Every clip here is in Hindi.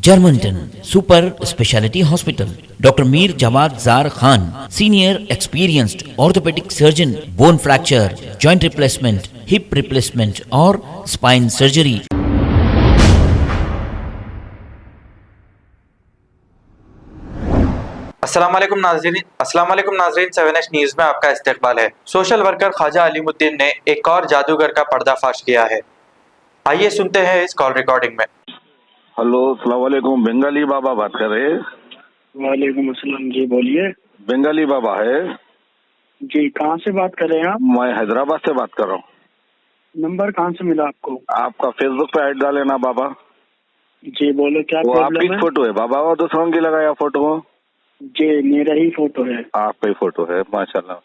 Germanton super speciality hospital, doctor Mir Jawad Zar Khan, senior experienced orthopaedic surgeon, bone fracture, joint replacement, hip replacement और स्पाइन सर्जरी। अस्सलाम वालेकुम नाज़रीन 7H न्यूज़ में आपका इस्तकबाल है। सोशल वर्कर ख्वाजा अलीमुद्दीन ने एक और जादूगर का पर्दाफाश किया है। आइए सुनते हैं इस कॉल रिकॉर्डिंग में। हेलो, अस्सलाम वालेकुम। बंगाली बाबा बात कर रहे हैं? वालेकुम अस्सलाम जी, बोलिए। बंगाली बाबा है जी, कहाँ से बात कर रहे हैं आप? मैं हैदराबाद से बात कर रहा हूँ। नंबर कहाँ से मिला आपको? आपका फेसबुक पे ऐड डाले ना बाबा। जी बोलो, क्या वो प्रॉब्लम आपकी है? फोटो है बाबा, वो दूसरों की लगाया फोटो हो? जी मेरा ही फोटो है। आपका ही फोटो है, माशाल्लाह।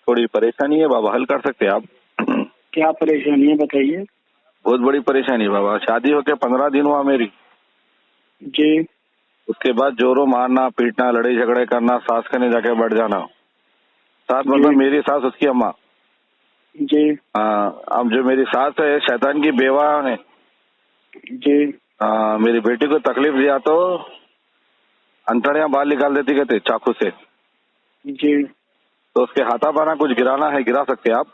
थोड़ी परेशानी है बाबा, हल कर सकते हैं आप? क्या परेशानी है बताइए। बहुत बड़ी परेशानी है बाबा। शादी होके 15 दिन हुआ मेरी। जी। उसके बाद जोरों मारना, पीटना, लड़ाई झगड़े करना, सास के ने जाके बैठ जाना। सास मतलब मेरी सास, उसकी अम्मा। जी। हाँ, अब जो मेरी सास है शैतान की बेवा है। जी। मेरी बेटी को तकलीफ दिया तो अंतड़ियां बाहर निकाल देती कहते चाकू से। जी। तो उसके हाथापाना कुछ गिराना है, गिरा सकते हैं आप?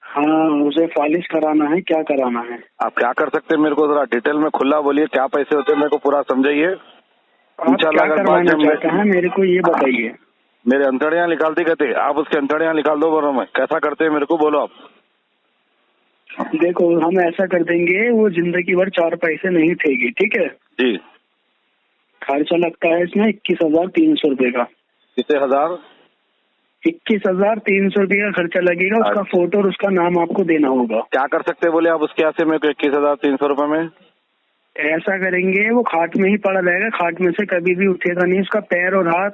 हाँ, उसे फालिश कराना है, क्या कराना है? आप क्या कर सकते हैं मेरे को जरा डिटेल में खुला बोलिए, क्या पैसे होते हैं मेरे को पूरा समझाइए। आप क्या करवाना चाहते हैं मेरे को ये बताइए। मेरे अंतड़ियां निकालती कहते, आप उसके अंतड़ियां निकाल दो। बोलो मैं कैसा करते हैं मेरे को बोलो आप। देखो, हम ऐसा कर देंगे, वो जिंदगी भर 4 पैसे नहीं उठेगी, ठीक है जी। खर्चा लगता है इसमें 21,300 रुपए का। कितने हजार? 21,300 रुपये का खर्चा लगेगा। उसका फोटो और उसका नाम आपको देना होगा। क्या कर सकते हैं बोले आप उसके यहाँ से मेरे को 21,300 रुपए में? ऐसा करेंगे, वो खाट में ही पड़ा रहेगा, खाट में से कभी भी उठेगा नहीं। उसका पैर और हाथ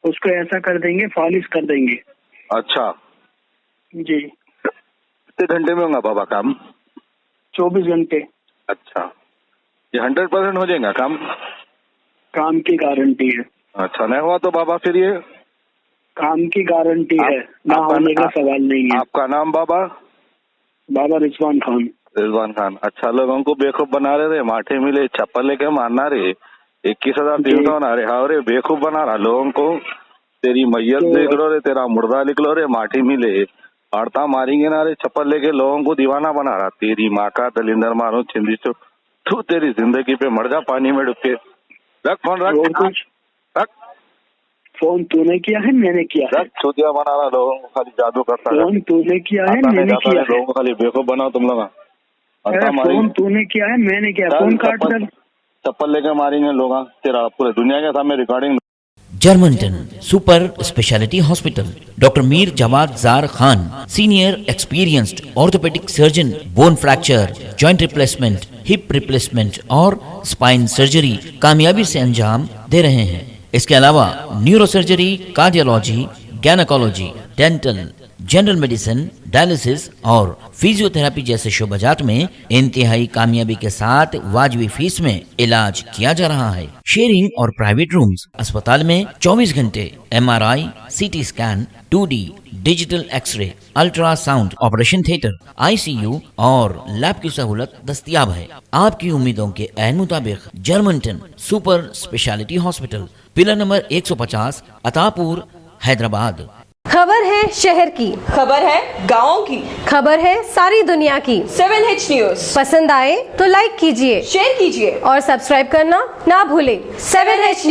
उसको ऐसा कर देंगे, फालिश कर देंगे। अच्छा जी। कितने घंटे में होगा बाबा काम? 24 घंटे। अच्छा, ये 100% हो जाएगा काम? काम की गारंटी है। अच्छा, नहीं हुआ तो बाबा फिर ये काम की गारंटी है, ना होने का सवाल नहीं है। आपका नाम बाबा? बाबा रिजवान खान। रिजवान खान। अच्छा, लोगों को बेवकूफ बना रहे थे, माठे मिले चप्पल लेके मारना रे, 21,300 बना रहे। हाँ रे, बेवकूफ बना रहा लोगों को। तेरी मैयत देख लो रे, तेरा मुर्दा लिख लो रे, माठी मिले आड़ता मारेंगे ना रे, चप्पल लेके लोगों को दीवाना बना रहा। तेरी माँ का दलिंदर मारो छिंदी चो, तू तेरी जिंदगी पे मर जा पानी में डूब के। रख फोन, रख रख। फोन तूने किया है मैंने किया है? चौथिया बना रहा, लोगों को खाली जादू करता है। फोन तूने किया है मैंने किया है? लोगों को खाली बेवकूफ बनाओ तुम लोग। फोन तूने किया है मैंने किया? फोन काट कर चप्पल लेकर मारेंगे लोग, तेरा पूरे दुनिया के सामने recording. Germanten super speciality hospital, doctor Mir Jawad Zar Khan, senior experienced orthopaedic surgeon, bone fracture, joint replacement, hip replacement और स्पाइन सर्जरी कामयाबी से अंजाम दे रहे हैं। इसके अलावा neuro surgery, cardiology, gynaecology, dental, general medicine, dialysis और फिजियोथेरेपी जैसे शोबाजात में इंतहाई कामयाबी के साथ वाजबी फीस में इलाज किया जा रहा है। शेयरिंग और प्राइवेट रूम्स। अस्पताल में 24 घंटे MRI, CT scan, 2D digital x-ray, ultrasound, operation theatre, ICU और लैब की सहूलत दस्तयाब है। आपकी उम्मीदों के ऐन मुताबिक Germanten super speciality hospital, pillar number 150, Attapur, Hyderabad. खबर है शहर की, खबर है गाँव की, खबर है सारी दुनिया की। 7H न्यूज़ पसंद आए तो लाइक कीजिए, शेयर कीजिए और सब्सक्राइब करना ना भूलें। 7H news.